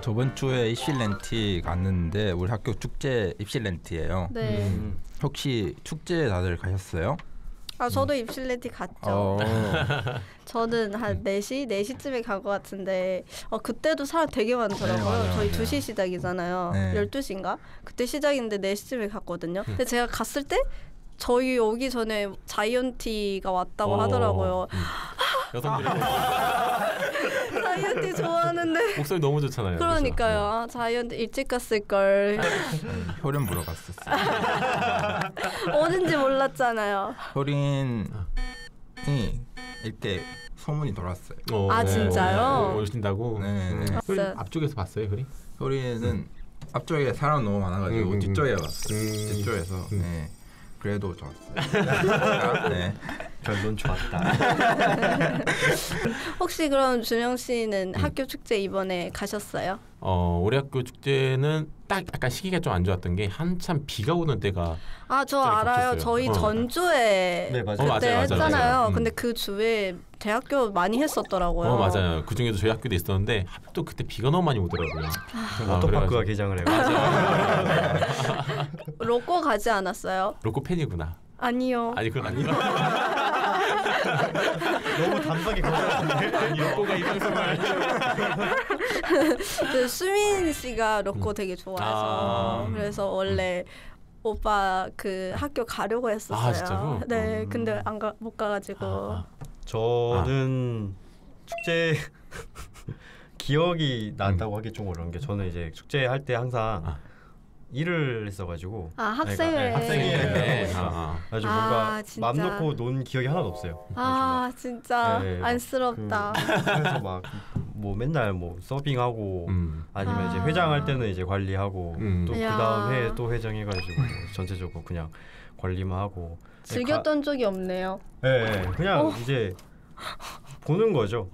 저번 주에 입실렌티 갔는데 우리 학교 축제 입실렌티예요. 네. 혹시 축제 다들 가셨어요? 저도 입실렌티 갔죠. 저는 한 4시? 4시쯤에 간 것 같은데 그때도 사람 되게 많더라고요. 네, 맞아요, 저희 맞아요. 2시 시작이잖아요. 네. 12시인가? 그때 시작인데 4시쯤에 갔거든요. 근데 제가 갔을 때 저희 오기 전에 자이언티가 왔다고 하더라고요. 여성들이 자이언티 좋아하는데 목소리 너무 좋잖아요. 그러니까요. 자이언티 일찍 갔을걸. 효린 보러 갔었어요. 어딘지 몰랐잖아요. 효린이 이렇게 소문이 돌았어요. 아, 진짜요? 오신다고? 네. 효린 앞쪽에서 봤어요, 효린? 효린은 앞쪽에 사람 너무 많아가지고 뒤쪽에 봤어요. 뒤쪽에서. 네. 그래도 좋았어요. 네. 결론 좋았다. 혹시 그럼 준영 씨는 학교 축제 이번에 가셨어요? 우리 학교 축제는 딱 약간 시기가 좀 안 좋았던 게 한참 비가 오는 때가 저 알아요. 겹쳤어요. 저희 전주에 네, 맞아요. 그때 맞아요. 했잖아요. 근데 그 주에 대학교 많이 했었더라고요. 맞아요. 그 중에도 저희 학교도 있었는데 또 그때 비가 너무 많이 오더라고요. 워터파크가 개장을 해가지고. 로꼬 가지 않았어요? 로코 팬이구나. 아니요. 아니 그건 아니고. 너무 단박에 거절하는데. 로코가 이 방송을 그 수민 씨가 로꼬 되게 좋아해서 그래서 원래 오빠 그 학교 가려고 했었어요. 진짜로? 네, 근데 못 가가지고. 저는 축제 기억이 난다고 하기 좀 어려운 게 저는 이제 축제 할 때 항상 일을 했어가지고 학생회. 학생회. 아주 뭔가 진짜. 맘 놓고 논 기억이 하나도 없어요. 진짜 네, 안쓰럽다. 그래서 막 뭐 맨날 뭐 서빙하고 아니면 이제 회장할 때는 이제 관리하고 또 그 다음 회에 또 회장해가지고 전체적으로 그냥 관리만 하고 즐겼던 적이 없네요. 네, 그냥 이제 보는 거죠.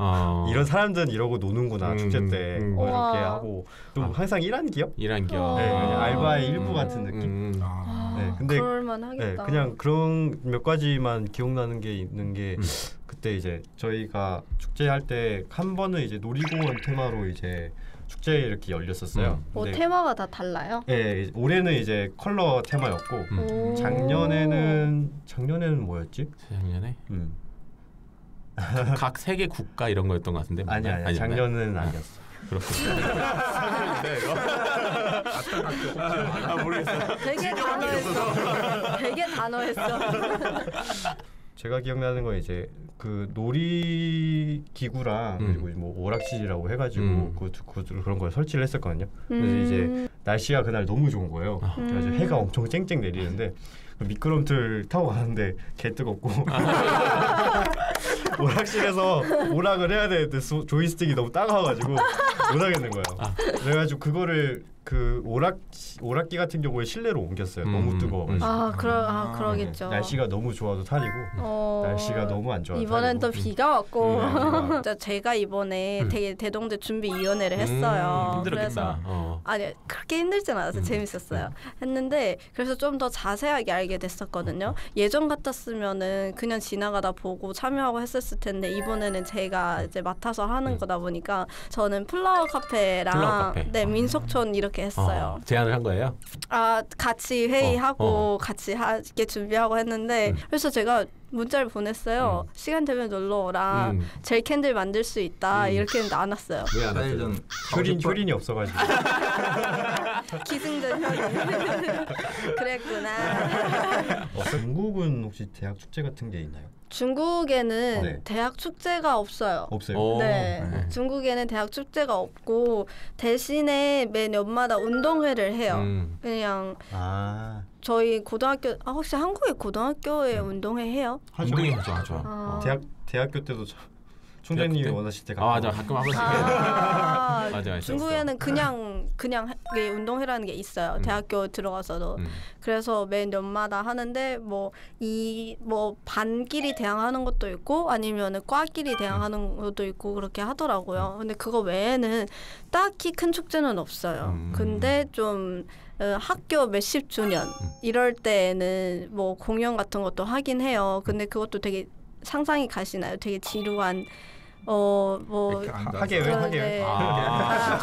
이런 사람들은 이러고 노는구나 축제 때 이렇게 하고 좀 항상 일한 기억? 일한 기억. 네, 알바의 일부 같은 느낌. 네, 근데 그럴만 하겠다. 그냥 그런 몇 가지만 기억나는 게 있는 게 그때 이제 저희가 축제할 때 한 번은 이제 놀이공원 테마로 이제 축제 이렇게 열렸었어요. 근데 테마가 다 달라요? 네, 올해는 이제 컬러 테마였고 작년에는 뭐였지? 작년에? 각 세계 국가 이런 거였던 것 같은데. 아니야. 작년은 아니었어. 그렇군요. 모르겠어. 되게 단호했어. 제가 기억나는 건 이제 그 놀이 기구랑 그리고 뭐 오락실이라고 해가지고 그런 걸 설치를 했었거든요. 그래서 이제 날씨가 그날 너무 좋은 거예요. 그래서 해가 엄청 쨍쨍 내리는데 미끄럼틀 타고 가는데 개 뜨겁고 오락실에서 오락을 해야 되는데 조이스틱이 너무 따가워가지고 못 하겠는 거예요. 그래가지고 그거를 그 오락기 같은 경우에 실내로 옮겼어요. 너무 뜨거워가지고. 그러겠죠. 날씨가 너무 좋아도 탈이고 날씨가 너무 안 좋아도 이번엔 또 탈이고. 비가 왔고 진짜 제가 이번에 되게 대동제 준비위원회를 했어요. 힘들었겠다. 그래서 아니 그렇게 힘들진 않았어요. 재밌었어요. 했는데 그래서 좀 더 자세하게 알게 됐었거든요. 예전 같았으면은 그냥 지나가다 보고 참여하고 했었을 텐데 이번에는 제가 이제 맡아서 하는 거다 보니까 저는 플라워 카페랑 네, 민속촌 이렇게 했어요. 제안을 한 거예요? 같이 회의하고 같이 하게 준비하고 했는데 그래서 제가 문자를 보냈어요. 시간 되면 놀러 오라. 젤 캔들 만들 수 있다. 이렇게 했는데 안 왔어요. 왜 안 왔어요? 효린이 없어가지고. 기승전 효린. 그랬구나. 중국은 혹시 대학 축제 같은 게 있나요? 중국에는 대학 축제가 없어요. 없어요? 네. 중국에는 대학 축제가 없고 대신에 매 년마다 운동회를 해요. 그냥 저희 고등학교 혹시 한국의 고등학교에 운동회 해요? 운동회 하죠. 대학교 때도 총장님이 원하실 때 맞아 가끔 하고 싶어요. 맞아. 중국에는 그냥 운동회라는 게 있어요. 대학교 들어가서도. 그래서 매 년마다 하는데 뭐 반끼리 대항하는 것도 있고 아니면은 과끼리 대항하는 것도 있고 그렇게 하더라고요. 근데 그거 외에는 딱히 큰 축제는 없어요. 근데 좀 학교 몇십 주년 이럴 때에는 뭐 공연 같은 것도 하긴 해요. 근데 그것도 되게 상상이 가시나요? 되게 지루한 하계회.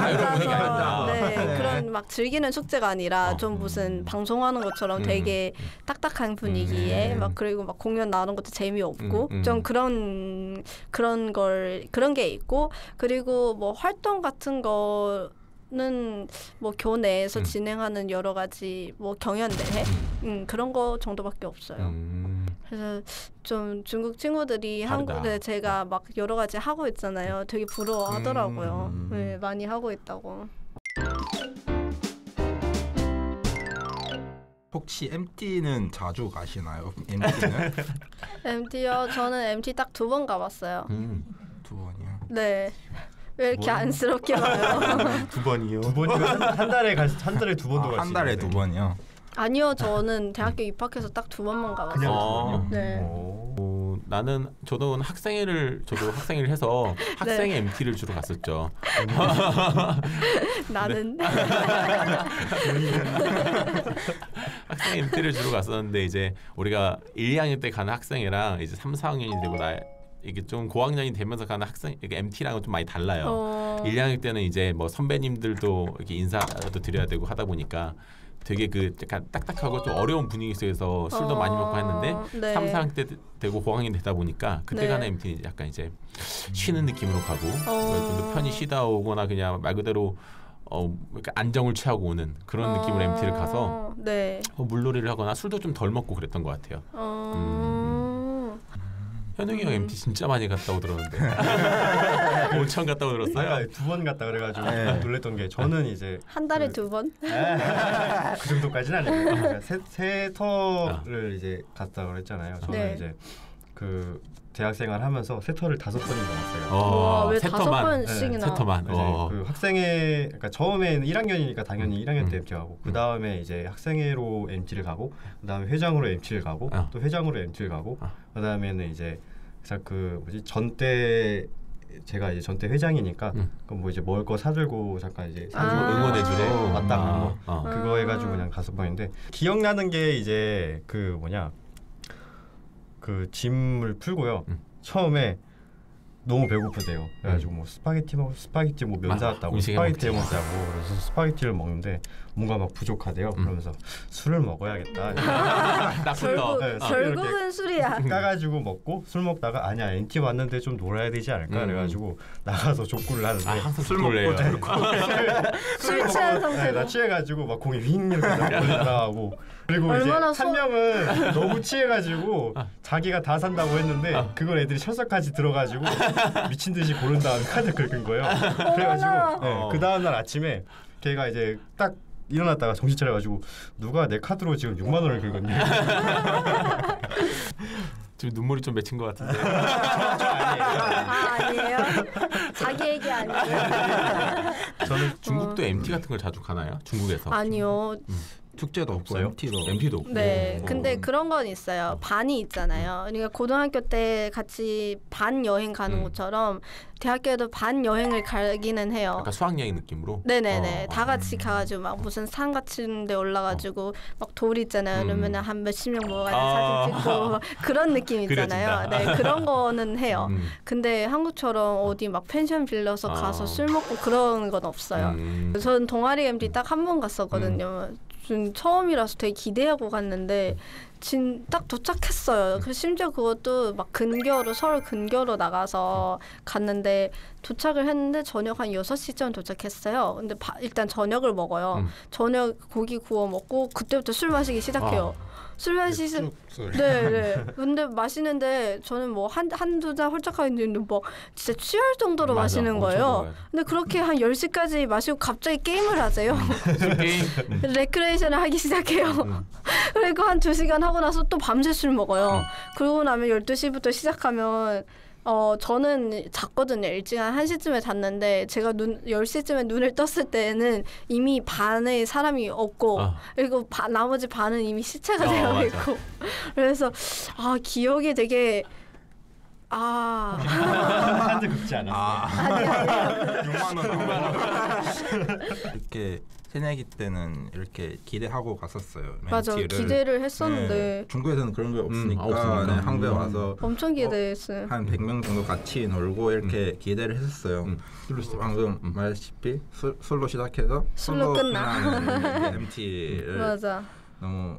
자유로운 앉아서 분위기 네, 그런 막 즐기는 축제가 아니라 좀 무슨 방송하는 것처럼 되게 딱딱한 분위기에 막 그리고 막 공연 나오는 것도 재미없고 좀 그런 게 있고 그리고 뭐 활동 같은 거는 뭐 교내에서 진행하는 여러 가지 뭐 경연대회 그런 거 정도밖에 없어요. 그래서 좀 중국 친구들이 한국에 제가 막 여러 가지 하고 있잖아요. 되게 부러워하더라고요. 네, 많이 하고 있다고. 혹시 MT는 자주 가시나요? MT는? MT요? 저는 MT 딱 2번 가봤어요. 2번이요? 네. 왜 이렇게 안쓰럽게 봐요? 2번이요? 2번이면 한 달에 2번도 가시죠? 한 달에 2번이요? 아니요, 저는 대학교 입학해서 딱 2번만 가봤어요. 그냥 네. 나는 저도 학생회를 해서 학생 MT를 주로 갔었죠. 나는 학생 MT를 주로 갔었는데 이제 우리가 1, 2학년 때 가는 학생회랑 이제 3, 4학년이 되고 이게 좀 고학년이 되면서 가는 학생 MT랑은 좀 많이 달라요. 1, 2학년 때는 이제 뭐 선배님들도 이렇게 인사도 드려야 되고 하다 보니까 되게 그 약간 딱딱하고 좀 어려운 분위기 속에서 술도 많이 먹고 했는데 네. 3, 4학년 때 되고 고학년이 되다 보니까 그때 네. 가는 MT는 약간 이제 쉬는 느낌으로 가고 좀 더 편히 쉬다 오거나 그냥 말 그대로 안정을 취하고 오는 그런 느낌으로 MT를 가서 네. 물놀이를 하거나 술도 좀 덜 먹고 그랬던 것 같아요. 현웅이 형 MT 진짜 많이 갔다고 들었는데 엄청 갔다고 들었어요. 2번 갔다 그래가지고 놀랬던 게 저는 이제 한 달에 2번? 그 정도까지는 아니고 세 터를 이제 갔다 그랬잖아요. 저는 이제 그 대학생활 하면서 세 터를 5번인가 갔어요. 와, 왜 5번씩이나? 세 터만. 그 학생회 그러니까 처음에는 1학년이니까 당연히 1학년 때 MT 가고 그 다음에 이제 학생회로 MT를 가고 그 다음에 회장으로 MT를 가고 또 회장으로 MT를 가고 그 다음에는 이제 그 전때 제가 이제 전때 회장이니까 그럼 뭐 이제 먹을 거 사들고 잠깐 이제 응원해주래 왔다 그거 해가지고 그냥 5번인데 기억나는 게 이제 그 뭐냐 그 짐을 풀고요. 처음에 너무 배고프대요. 그래가지고 뭐 스파게티 뭐 면 사왔다고 스파게티 먹자고 그래서 스파게티를 먹는데 뭔가 막 부족하대요. 그러면서 술을 먹어야겠다. 결국은 술이야. 까가지고 먹고 술 먹다가 아니야 NT 왔는데 좀 놀아야 되지 않을까 그래가지고 나가서 족구를 하는데 항상 술 먹고 술 취한 상태로 나 취해가지고 막 공이 윙 이렇게 날아가고 그리고 이제 한 명은 너무 취해가지고 자기가 다 산다고 했는데 그걸 애들이 철석같이 들어가지고 미친 듯이 고른 다음에 카드 긁은 거예요. 그래가지고 그 다음 날 아침에 걔가 이제 딱 일어났다가 정신 차려가지고 누가 내 카드로 지금 6만 원을 긁었니? 지금 눈물이 좀 맺힌 것 같은데. 아니에요? 자기 얘기 아니에요? 저는 중국도 MT 같은 걸 자주 가나요? 중국에서? 아니요. 축제도 없어요? MT도 없고. 네, 근데 그런 건 있어요. 반이 있잖아요. 그러니까 고등학교 때 같이 반 여행 가는 것처럼 대학교에도 반 여행을 가기는 해요. 약간 수학여행 느낌으로? 네네네. 다 같이 가가지고 막 무슨 산 같은 데 올라가지고 막 돌 있잖아요. 그러면 한 몇십 명 모아가지고 사진 찍고 그런 느낌 있잖아요. 네, 그런 거는 해요. 근데 한국처럼 어디 막 펜션 빌려서 가서 술 먹고 그런 건 없어요. 저는 동아리 MT 딱 한 번 갔었거든요. 처음이라서 되게 기대하고 갔는데 딱 도착했어요. 심지어 그것도 막 서울 근교로 나가서 갔는데 도착을 했는데 저녁 한 6시쯤 도착했어요. 근데 일단 저녁을 먹어요. 저녁 고기 구워 먹고 그때부터 술 마시기 시작해요. 술 마시기 네. 근데 마시는데 저는 뭐 한두 잔 홀짝 하는데 뭐 진짜 취할 정도로 마시는 거예요. 근데 그렇게 한 10시까지 마시고 갑자기 게임을 하세요. 게임? 레크레이션을 하기 시작해요. 그리고 한 2시간 하고 나서 또 밤새 술 먹어요. 그러고 나면 12시부터 시작하면 저는 잤거든요. 일찍 한 1시쯤에 잤는데 제가 10시쯤에 눈을 떴을 때는 이미 반의 사람이 없고 그리고 나머지 반은 이미 시체가 되어 있고 그래서 기억이 되게 한대 긁지 않았어요. 아니요. 6만 원. 이렇게 새내기 때는 이렇게 기대하고 갔었어요. 맞아, MT를. 기대를 했었는데 네, 중국에서는 그런 게 없으니까 네, 한국에 와서 엄청 기대했어요. 한 100명 정도 같이 놀고 이렇게 기대를 했었어요. 방금 말했다시피 술로 시작해서 술로 끝나는 MT를 맞아. 너무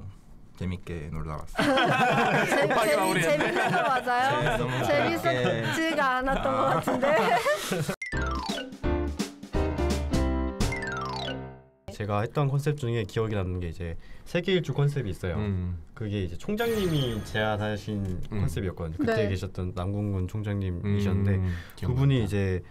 재밌게 놀다 왔어요. 재밌는 거 맞아요? 재밌었지가 않았던 것 같은데. 제가 했던 컨셉 중에 기억이 남는 게 이제 세계 일주 컨셉이 있어요. 그게 이제 총장님이 제안하신 컨셉이었거든요. 그때 네. 계셨던 남궁군 총장님이셨는데 그분이 이제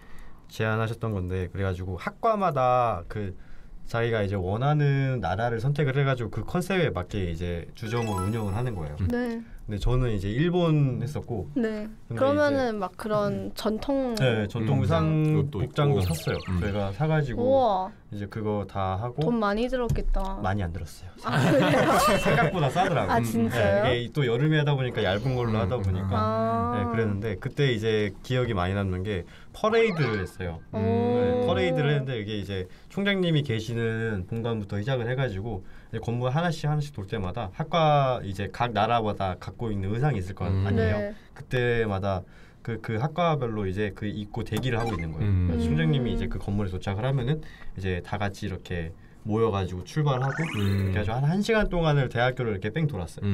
제안하셨던 건데 그래가지고 학과마다 그 자기가 이제 원하는 나라를 선택을 해가지고 그 컨셉에 맞게 이제 주점을 운영을 하는 거예요. 네. 근데 저는 이제 일본 했었고. 네. 그러면은 막 그런 전통. 네, 전통 의상 복장도 샀어요. 저희가 사가지고 우와. 이제 그거 다 하고. 돈 많이 들었겠다. 많이 안 들었어요. 아, 그래요? 생각보다 싸더라고요. 아 진짜요? 네, 이게 또 여름에 하다 보니까 얇은 걸로 하다 보니까 네, 그랬는데 그때 이제 기억이 많이 남는 게 퍼레이드를 했어요. 네, 퍼레이드를 했는데 이게 이제 총장님이 계시는 본관부터 시작을 해가지고 이제 건물 하나씩 돌 때마다 학과 이제 각 나라마다 갖고 있는 의상이 있을 거 아니에요. 네. 그때마다 그 학과별로 이제 그 입고 대기를 하고 있는 거예요. 총장님이 이제 그 건물에 도착을 하면은 이제 다 같이 이렇게 모여가지고 출발하고 이렇게 아주 한 1시간 동안을 대학교를 이렇게 뺑 돌았어요.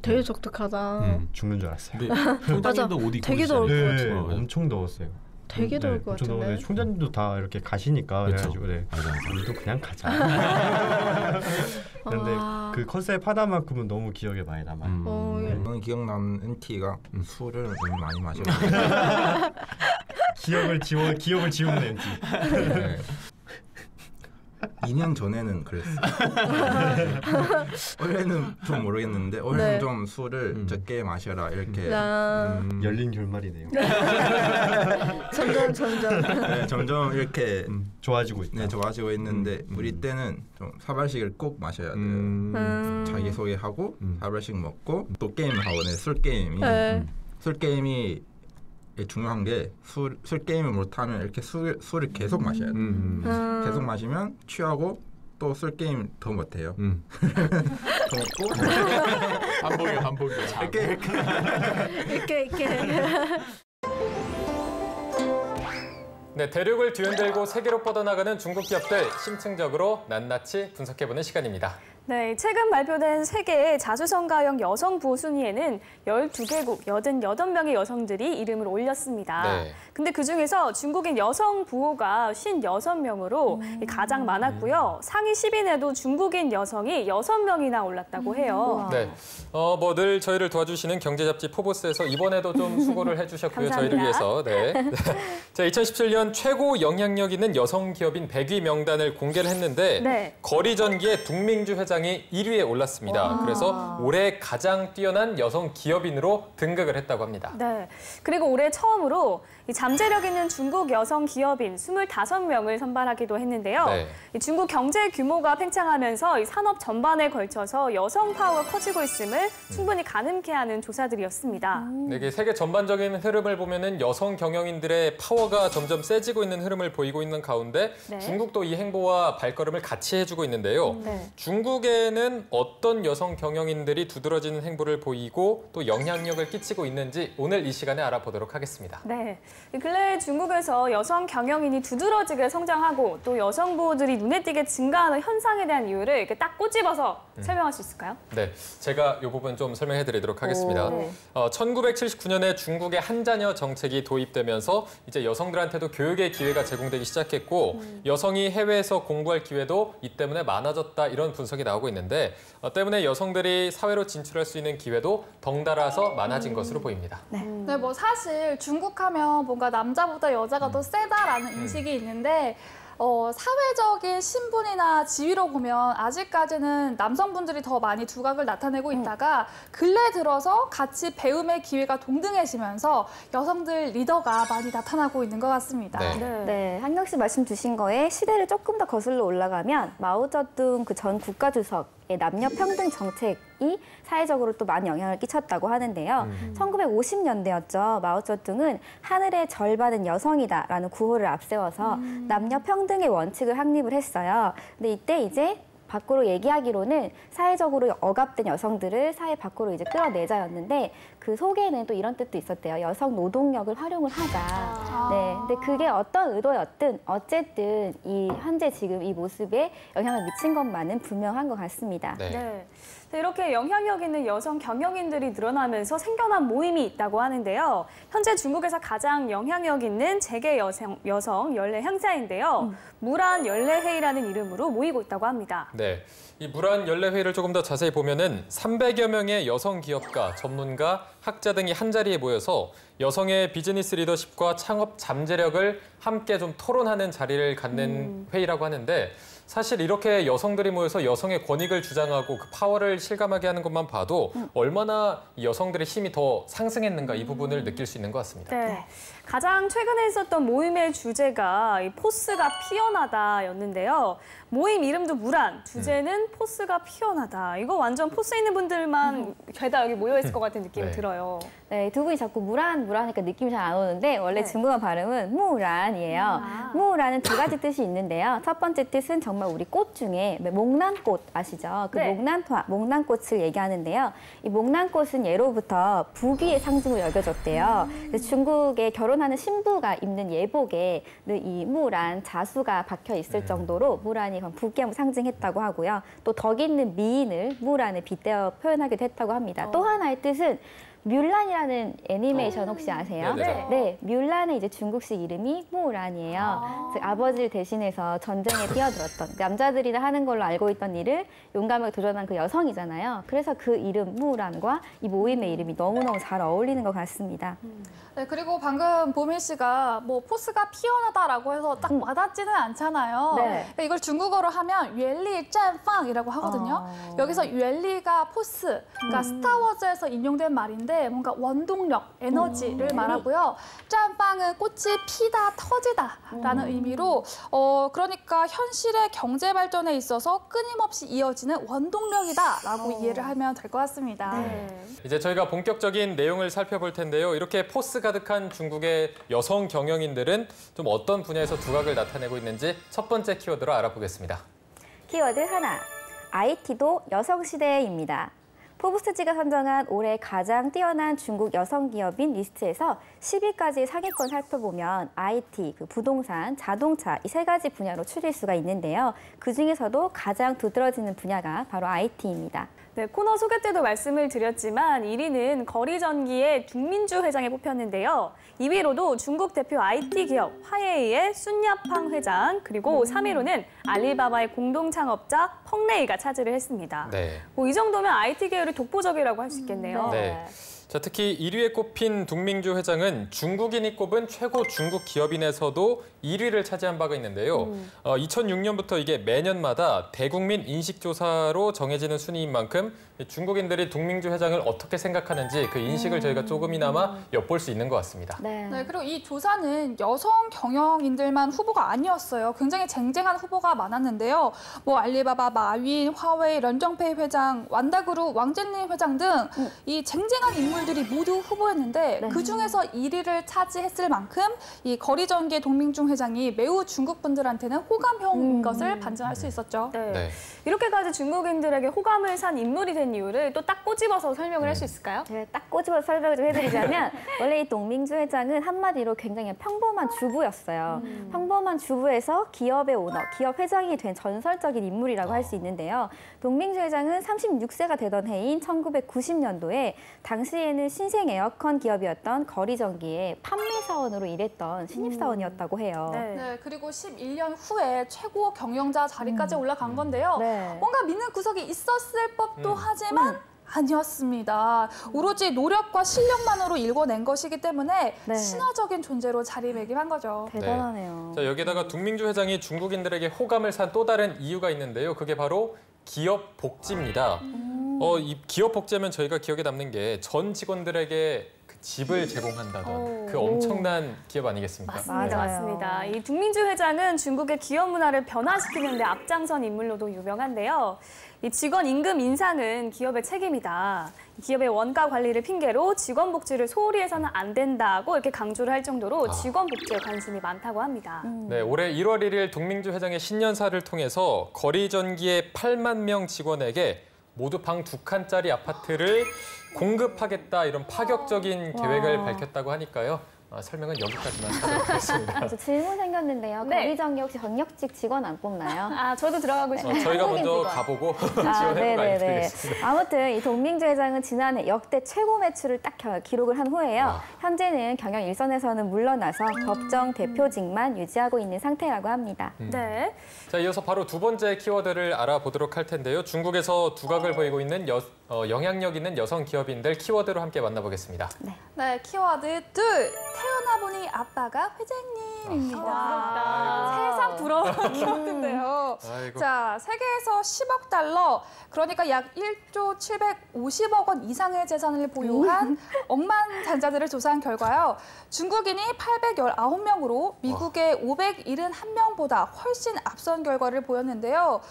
되게 독특하다. 죽는 줄 알았어요. 총장님도 옷 입고 되게 더울 것 네, 같아요. 엄청 더웠어요. 되게 더울 것 엄청 같은데. 더운데 총장님도 다 이렇게 가시니까 그래가지고 네. 우리도 그냥 가자. 근데 그 컨셉 하나만큼은 너무 기억에 많이 남아요. 저는 기억나는 NT가 술을 너무 많이 마셔요. 기억을 지우는 NT. 네. 2년 전에는 그랬어요. 원래는 좀 모르겠는데 올해는 네. 좀 술을 적게 마셔라 이렇게 열린 결말이네요. 점점. 네, 점점 이렇게 좋아지고 있다. 네, 좋아지고 있는데 우리 때는 좀 사발식을 꼭 마셔야 돼요. 자기 소개하고 사발식 먹고 또 게임하고 술 게임이 중요한 게 술 게임을 못하면 이렇게 술을 계속 마셔야 돼요. 계속 마시면 취하고 또 술 게임 더 못해요. 더 먹고 반복이야. 이렇게. 네, 대륙을 뒤흔들고 세계로 뻗어나가는 중국 기업들 심층적으로 낱낱이 분석해보는 시간입니다. 네, 최근 발표된 세계 자수성가형 여성 부호 순위에는 12개국 88명의 여성들이 이름을 올렸습니다. 네. 근데 그중에서 중국인 여성 부호가 56명으로 가장 많았고요. 상위 10인에도 중국인 여성이 6명이나 올랐다고 해요. 네, 뭐 늘 저희를 도와주시는 경제잡지 포브스에서 이번에도 좀 수고를 해주셨고요. 저희를 위해서. 네. 자, 2017년 최고 영향력 있는 여성 기업인 100위 명단을 공개를 했는데 네. 거리전기의 동명주 회장이 1위에 올랐습니다. 그래서 올해 가장 뛰어난 여성 기업인으로 등극을 했다고 합니다. 네, 그리고 올해 처음으로 이 잠재력 있는 중국 여성 기업인 25명을 선발하기도 했는데요. 네. 이 중국 경제 규모가 팽창하면서 이 산업 전반에 걸쳐서 여성 파워가 커지고 있음을 충분히 가늠케 하는 조사들이었습니다. 네, 이게 세계 전반적인 흐름을 보면은 여성 경영인들의 파워가 점점 세지고 있는 흐름을 보이고 있는 가운데 네. 중국도 이 행보와 발걸음을 같이 해주고 있는데요. 네. 중국에는 어떤 여성 경영인들이 두드러지는 행보를 보이고 또 영향력을 끼치고 있는지 오늘 이 시간에 알아보도록 하겠습니다. 네, 근래 중국에서 여성 경영인이 두드러지게 성장하고 또 여성 부호들이 눈에 띄게 증가하는 현상에 대한 이유를 이렇게 딱 꼬집어서 설명할 수 있을까요? 네, 제가 이 부분 좀 설명해드리도록 하겠습니다. 1979년에 중국의 한자녀 정책이 도입되면서 이제 여성들한테도 교육의 기회가 제공되기 시작했고 여성이 해외에서 공부할 기회도 이 때문에 많아졌다 이런 분석이 나오고 있는데 때문에 여성들이 사회로 진출할 수 있는 기회도 덩달아서 많아진 것으로 보입니다. 네, 뭐 사실 중국하면 뭔가 남자보다 여자가 더 세다라는 인식이 있는데 사회적인 신분이나 지위로 보면 아직까지는 남성분들이 더 많이 두각을 나타내고 있다가 근래 들어서 같이 배움의 기회가 동등해지면서 여성들 리더가 많이 나타나고 있는 것 같습니다. 네, 한경 씨 말씀 주신 거에 시대를 조금 더 거슬러 올라가면 마오쩌둥 그 전 국가주석 남녀 평등 정책이 사회적으로 또 많은 영향을 끼쳤다고 하는데요. 1950년대였죠. 마오쩌둥은 하늘의 절반은 여성이다라는 구호를 앞세워서 남녀 평등의 원칙을 확립을 했어요. 근데 이때 이제 밖으로 얘기하기로는 사회적으로 억압된 여성들을 사회 밖으로 이제 끌어내자였는데 그 속에는 또 이런 뜻도 있었대요. 여성 노동력을 활용을 하자. 네, 근데 그게 어떤 의도였든 어쨌든 이 현재 지금 이 모습에 영향을 미친 것만은 분명한 것 같습니다. 네. 이렇게 영향력 있는 여성 경영인들이 늘어나면서 생겨난 모임이 있다고 하는데요. 현재 중국에서 가장 영향력 있는 재계 여성 연례 행사인데요. 무란 연례회의라는 이름으로 모이고 있다고 합니다. 네, 이 무란 연례회의를 조금 더 자세히 보면은 300여 명의 여성 기업가, 전문가, 학자 등이 한자리에 모여서 여성의 비즈니스 리더십과 창업 잠재력을 함께 좀 토론하는 자리를 갖는 회의라고 하는데 사실 이렇게 여성들이 모여서 여성의 권익을 주장하고 그 파워를 실감하게 하는 것만 봐도 얼마나 여성들의 힘이 더 상승했는가 이 부분을 느낄 수 있는 것 같습니다. 네. 가장 최근에 있었던 모임의 주제가 이 포스가 피어나다였는데요. 모임 이름도 무란, 주제는 포스가 피어나다. 이거 완전 포스 있는 분들만 죄다 여기 모여있을 것 같은 느낌이 들어요. 네, 두 분이 자꾸 무란 하니까 느낌이 잘 안 오는데 원래 중국어 발음은 무란이에요. 무란은 두 가지 뜻이 있는데요. 첫 번째 뜻은 정말 우리 꽃 중에 목란꽃 아시죠? 그 목란꽃을 얘기하는데요. 이 목란꽃은 예로부터 부귀의 상징으로 여겨졌대요. 그래서 중국의 결혼하는 신부가 입는 예복에 이 무란 자수가 박혀 있을 정도로 무란이 부귀함을 상징했다고 하고요. 또 덕 있는 미인을 무란에 빗대어 표현하기도 했다고 합니다. 또 하나의 뜻은 뮬란이라는 애니메이션 혹시 아세요? 네, 뮬란의 이제 중국식 이름이 무란이에요. 즉 아버지를 대신해서 전쟁에 뛰어들었던 남자들이나 하는 걸로 알고 있던 일을 용감하게 도전한 그 여성이잖아요. 그래서 그 이름 무란과 이 모임의 이름이 너무너무 잘 어울리는 것 같습니다. 네, 그리고 방금 보민 씨가 뭐 포스가 피어나다라고 해서 딱 와닿지는 않잖아요. 그러니까 이걸 중국어로 하면 율리 绽放이라고 하거든요. 여기서 율리가 포스, 그러니까 스타워즈에서 인용된 말인데 뭔가 원동력, 에너지를 말하고요. 绽放은 꽃이 피다, 터지다라는 의미로 그러니까 현실의 경제 발전에 있어서 끊임없이 이어지는 원동력이다라고 이해를 하면 될 것 같습니다. 이제 저희가 본격적인 내용을 살펴볼 텐데요. 이렇게 포스 가득한 중국의 여성 경영인들은 좀 어떤 분야에서 두각을 나타내고 있는지 첫 번째 키워드로 알아보겠습니다. 키워드 하나, IT도 여성 시대입니다. 포브스지가 선정한 올해 가장 뛰어난 중국 여성 기업인 리스트에서 10위까지 상위권 살펴보면 IT, 부동산, 자동차 이 세 가지 분야로 추릴 수가 있는데요. 그중에서도 가장 두드러지는 분야가 바로 IT입니다. 네, 코너 소개 때도 말씀을 드렸지만 1위는 거리전기의 둥민주 회장에 뽑혔는데요. 2위로도 중국 대표 IT 기업 화웨이의 순야팡 회장, 그리고 3위로는 알리바바의 공동 창업자 펑레이가 차지를 했습니다. 이 정도면 IT 계열이 독보적이라고 할 수 있겠네요. 자, 특히 1위에 꼽힌 둥민주 회장은 중국인이 꼽은 최고 중국 기업인에서도 1위를 차지한 바가 있는데요. 2006년부터 이게 매년마다 대국민 인식조사로 정해지는 순위인 만큼 중국인들이 둥민주 회장을 어떻게 생각하는지 그 인식을 저희가 조금이나마 엿볼 수 있는 것 같습니다. 네, 그리고 이 조사는 여성 경영인들만 후보가 아니었어요. 굉장히 쟁쟁한 후보가 많았는데요. 뭐 알리바바, 마윈, 화웨이, 런정페이 회장, 완다그룹, 왕젠리 회장 등 이 쟁쟁한 인물들이 모두 후보였는데 그중에서 1위를 차지했을 만큼 이 거리전기의 동민중 회장이 매우 중국 분들한테는 호감형인 것을 반증할 수 있었죠. 이렇게까지 중국인들에게 호감을 산 인물이 된 이유를 또 딱 꼬집어서 설명을 할 수 있을까요? 제가 딱 꼬집어서 설명을 좀 해드리자면 원래 이 동민주 회장은 한마디로 굉장히 평범한 주부였어요. 평범한 주부에서 기업의 오너, 기업 회장이 된 전설적인 인물이라고 할 수 있는데요. 동민주 회장은 36세가 되던 해인 1990년도에 당시에는 신생 에어컨 기업이었던 거리전기의 판매사원으로 일했던 신입사원이었다고 해요. 네, 그리고 11년 후에 최고 경영자 자리까지 올라간 건데요. 뭔가 믿는 구석이 있었을 법도 하지만 아니었습니다. 오로지 노력과 실력만으로 일궈낸 것이기 때문에 신화적인 존재로 자리매김한 거죠. 대단하네요. 자, 여기다가 둥민주 회장이 중국인들에게 호감을 산 또 다른 이유가 있는데요. 그게 바로 기업 복지입니다. 이 기업 복지하면 저희가 기억에 남는 게 전 직원들에게 그 집을 제공한다던 그 엄청난 기업 아니겠습니까? 맞습니다. 이 둥민주 회장은 중국의 기업 문화를 변화시키는 데 앞장선 인물로도 유명한데요. 이 직원 임금 인상은 기업의 책임이다. 기업의 원가 관리를 핑계로 직원 복지를 소홀히 해서는 안 된다고 이렇게 강조를 할 정도로 직원 복지에 관심이 많다고 합니다. 네, 올해 1월 1일 둥민주 회장의 신년사를 통해서 거리 전기의 8만 명 직원에게 모두 방 2칸짜리 아파트를 공급하겠다 이런 파격적인 계획을 밝혔다고 하니까요. 설명은 여기까지만 하도록 하겠습니다. 저 질문 생겼는데요. 네. 거리전기 혹시 경력직 직원 안 뽑나요? 저도 들어가고 싶어요. 저희가 먼저 직원. 가보고 지원해보고 알려드리겠습니다. 아무튼 이 동민주 회장은 지난해 역대 최고 매출을 딱 기록을 한 후에요. 현재는 경영 일선에서는 물러나서 법정 대표직만 유지하고 있는 상태라고 합니다. 네. 자, 이어서 바로 두 번째 키워드를 알아보도록 할 텐데요. 중국에서 두각을 보이고 있는 영향력 있는 여성 기업인들 키워드로 함께 만나보겠습니다. 네, 키워드 둘. 태어나 보니 아빠가 회장님입니다. 세상 부러운 키워드인데요. 자, 세계에서 10억 달러, 그러니까 약 1조 750억 원 이상의 재산을 보유한 억만장자들을 조사한 결과요. 중국인이 819명으로 미국의 571명보다 훨씬 앞선 결과를 보였는데요.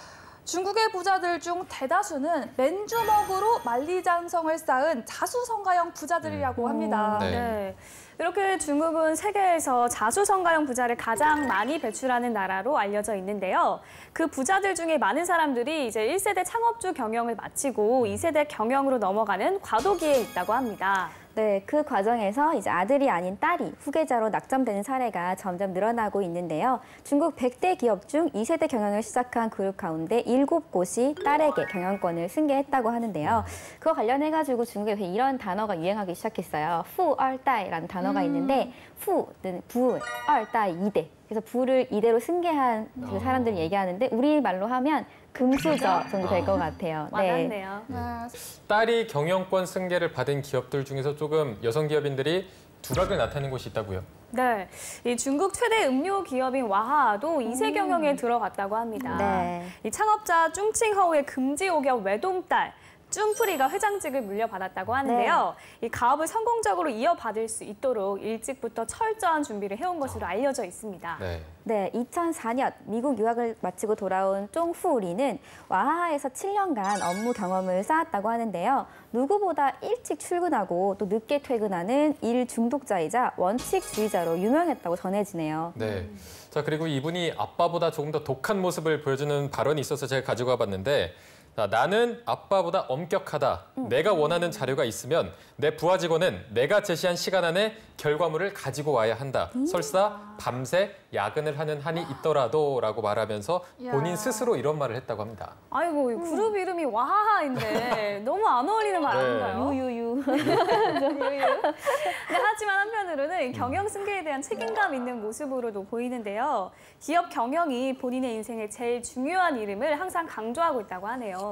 중국의 부자들 중 대다수는 맨주먹으로 만리장성을 쌓은 자수성가형 부자들이라고 합니다. 네. 이렇게 중국은 세계에서 자수성가형 부자를 가장 많이 배출하는 나라로 알려져 있는데요. 그 부자들 중에 많은 사람들이 이제 1세대 창업주 경영을 마치고 2세대 경영으로 넘어가는 과도기에 있다고 합니다. 네, 그 과정에서 이제 아들이 아닌 딸이 후계자로 낙점되는 사례가 점점 늘어나고 있는데요. 중국 100대 기업 중 2세대 경영을 시작한 그룹 가운데 7곳이 딸에게 경영권을 승계했다고 하는데요. 그거 관련해가지고 중국에 이런 단어가 유행하기 시작했어요. 푸二代라는 단어가 있는데 푸는 부, 二代 2대. 그래서 부를 2대로 승계한 그 사람들이 얘기하는데 우리말로 하면 금수저 정도 될 것 같아요. 와닿네요. 딸이 경영권 승계를 받은 기업들 중에서 조금 여성 기업인들이 두각을 나타내는 곳이 있다고요? 네, 이 중국 최대 음료 기업인 와하도 2세 경영에 들어갔다고 합니다. 네. 이 창업자 쭝칭허우의 금지 오겹 외동딸 쭝프리가 회장직을 물려받았다고 하는데요. 이 가업을 성공적으로 이어받을 수 있도록 일찍부터 철저한 준비를 해온 것으로 알려져 있습니다. 네, 2004년 미국 유학을 마치고 돌아온 쫑후리는 와하하에서 7년간 업무 경험을 쌓았다고 하는데요. 누구보다 일찍 출근하고 또 늦게 퇴근하는 일 중독자이자 원칙주의자로 유명했다고 전해지네요. 네. 자, 그리고 이분이 아빠보다 조금 더 독한 모습을 보여주는 발언이 있어서 제가 가지고 와봤는데 자, 나는 아빠보다 엄격하다. 내가 원하는 자료가 있으면 내 부하 직원은 내가 제시한 시간 안에 결과물을 가지고 와야 한다. 설사 밤새 야근을 하는 한이 있더라도 라고 말하면서 본인 스스로 이런 말을 했다고 합니다. 아이고, 그룹 이름이 와하하인데 너무 안 어울리는 말 아닌가요? 유유유. 하지만 한편으로는 경영 승계에 대한 책임감 있는 모습으로도 보이는데요. 기업 경영이 본인의 인생의 제일 중요한 이름을 항상 강조하고 있다고 하네요.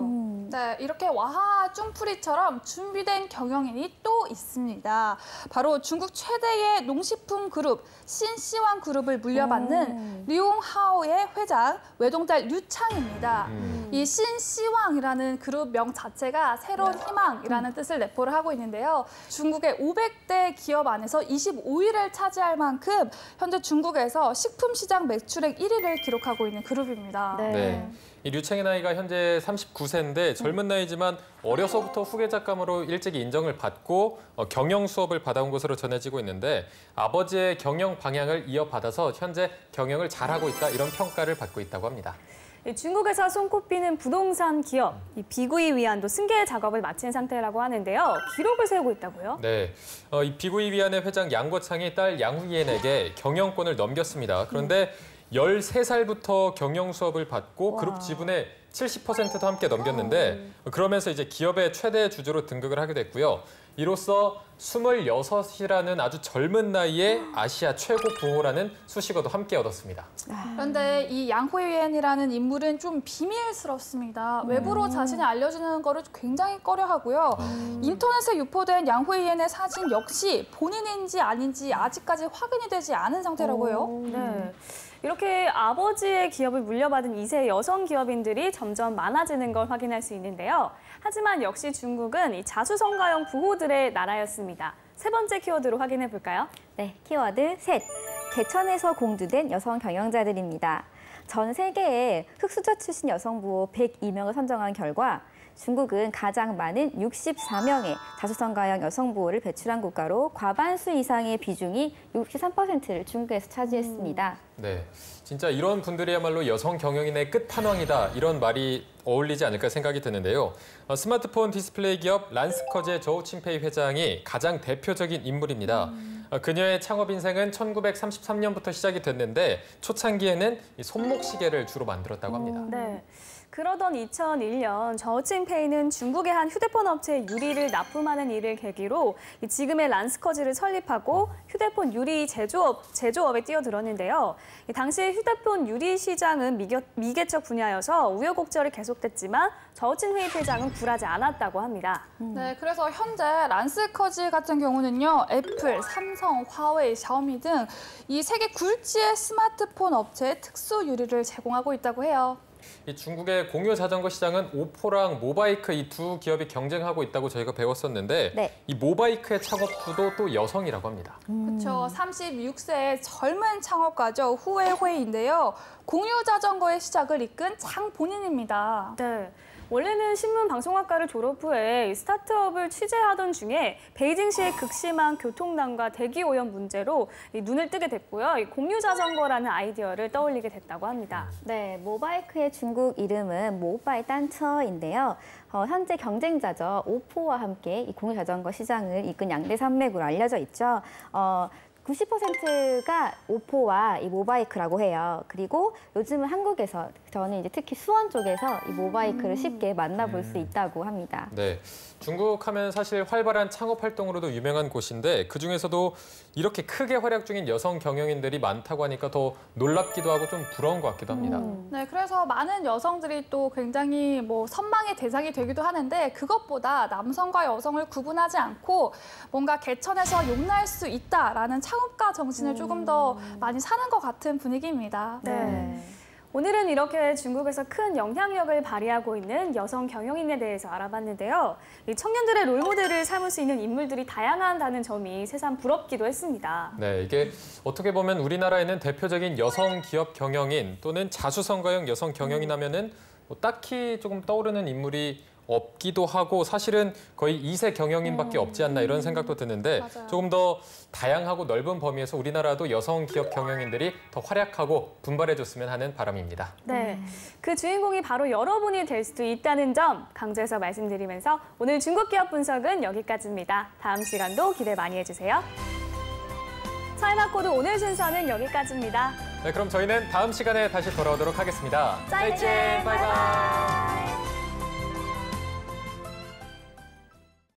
네, 이렇게 와하 쭝프리처럼 준비된 경영인이 또 있습니다. 바로 중국 최대의 농식품 그룹 신시황 그룹을 물려받는 류홍하오의 회장 외동딸 류창입니다. 이 신시황이라는 그룹명 자체가 새로운 희망이라는 뜻을 내포를 하고 있는데요. 중국의 500대 기업 안에서 25위를 차지할 만큼 현재 중국에서 식품 시장 매출액 1위를 기록하고 있는 그룹입니다. 이 류창의 나이가 현재 39세인데 젊은 나이지만 어려서부터 후계자감으로 일찍이 인정을 받고 경영 수업을 받아온 것으로 전해지고 있는데 아버지의 경영 방향을 이어받아서 현재 경영을 잘하고 있다 이런 평가를 받고 있다고 합니다. 중국에서 손꼽히는 부동산 기업 이 비구이 위안도 승계 작업을 마친 상태라고 하는데요. 기록을 세우고 있다고요? 네, 이 비구이 위안의 회장 양거창이 딸 양후이엔에게 경영권을 넘겼습니다. 그런데 13살부터 경영 수업을 받고 그룹 지분의 70%도 함께 넘겼는데 그러면서 이제 기업의 최대 주주로 등극을 하게 됐고요. 이로써 26이라는 아주 젊은 나이에 아시아 최고 부호라는 수식어도 함께 얻었습니다. 그런데 이 양후이엔이라는 인물은 좀 비밀스럽습니다. 외부로 자신이 알려주는 거를 굉장히 꺼려하고요. 인터넷에 유포된 양후이엔의 사진 역시 본인인지 아닌지 아직까지 확인이 되지 않은 상태라고요. 네. 이렇게 아버지의 기업을 물려받은 2세 여성 기업인들이 점점 많아지는 걸 확인할 수 있는데요. 하지만 역시 중국은 이 자수성가형 부호들의 나라였습니다. 세 번째 키워드로 확인해 볼까요? 네, 키워드 셋. 개천에서 공두된 여성 경영자들입니다. 전 세계에 흑수저 출신 여성부호 102명을 선정한 결과 중국은 가장 많은 64명의 자수성가형 여성부호를 배출한 국가로 과반수 이상의 비중이 63%를 중국에서 차지했습니다. 네, 진짜 이런 분들이야말로 여성 경영인의 끝판왕이다 이런 말이 어울리지 않을까 생각이 드는데요. 스마트폰 디스플레이 기업 란스커제 저우 칭페이 회장이 가장 대표적인 인물입니다. 그녀의 창업 인생은 1933년부터 시작이 됐는데 초창기에는 이 손목시계를 주로 만들었다고 합니다. 네. 그러던 2001년 저우칭페이는 중국의 한 휴대폰 업체에 유리를 납품하는 일을 계기로 지금의 란스커즈를 설립하고 휴대폰 유리 제조업에 뛰어들었는데요. 당시 휴대폰 유리 시장은 미개척 분야여서 우여곡절이 계속됐지만 저우칭페이 회장은 굴하지 않았다고 합니다. 네, 그래서 현재 란스커즈 같은 경우는요, 애플, 삼성, 화웨이, 샤오미 등 이 세계 굴지의 스마트폰 업체에 특수 유리를 제공하고 있다고 해요. 이 중국의 공유 자전거 시장은 오포랑 모바이크 이 두 기업이 경쟁하고 있다고 저희가 배웠었는데 네. 이 모바이크의 창업주도 또 여성이라고 합니다. 그렇죠. 36세의 젊은 창업가죠. 후웨이인데요. 공유 자전거의 시작을 이끈 장본인입니다. 네. 원래는 신문방송학과를 졸업 후에 스타트업을 취재하던 중에 베이징시의 극심한 교통난과 대기오염 문제로 눈을 뜨게 됐고요. 공유 자전거라는 아이디어를 떠올리게 됐다고 합니다. 네, 모바이크의 중국 이름은 모바이 단처인데요. 현재 경쟁자죠. 오포와 함께 이 공유 자전거 시장을 이끈 양대 산맥으로 알려져 있죠. 90%가 오포와 이 모바이크라고 해요. 그리고 요즘은 한국에서 저는 이제 특히 수원 쪽에서 이 모바이크를 쉽게 만나볼 수 있다고 합니다. 네, 중국 하면 사실 활발한 창업 활동으로도 유명한 곳인데 그중에서도 이렇게 크게 활약 중인 여성 경영인들이 많다고 하니까 더 놀랍기도 하고 좀 부러운 것 같기도 합니다. 네, 그래서 많은 여성들이 또 굉장히 선망의 대상이 되기도 하는데 그것보다 남성과 여성을 구분하지 않고 뭔가 개천에서 용날 수 있다라는 창업가 정신을 조금 더 많이 사는 것 같은 분위기입니다. 네. 오늘은 이렇게 중국에서 큰 영향력을 발휘하고 있는 여성 경영인에 대해서 알아봤는데요. 이 청년들의 롤모델을 삼을 수 있는 인물들이 다양하다는 점이 새삼 부럽기도 했습니다. 네, 이게 어떻게 보면 우리나라에는 대표적인 여성 기업 경영인 또는 자수성가형 여성 경영인 하면은 딱히 조금 떠오르는 인물이 없기도 하고 사실은 거의 2세 경영인밖에 없지 않나 이런 생각도 드는데 맞아요. 조금 더 다양하고 넓은 범위에서 우리나라도 여성 기업 경영인들이 더 활약하고 분발해줬으면 하는 바람입니다. 네, 그 주인공이 바로 여러분이 될 수도 있다는 점 강조해서 말씀드리면서 오늘 중국 기업 분석은 여기까지입니다. 다음 시간도 기대 많이 해주세요. 차이나코드 오늘 순서는 여기까지입니다. 네, 그럼 저희는 다음 시간에 다시 돌아오도록 하겠습니다. 再见， 바이바이.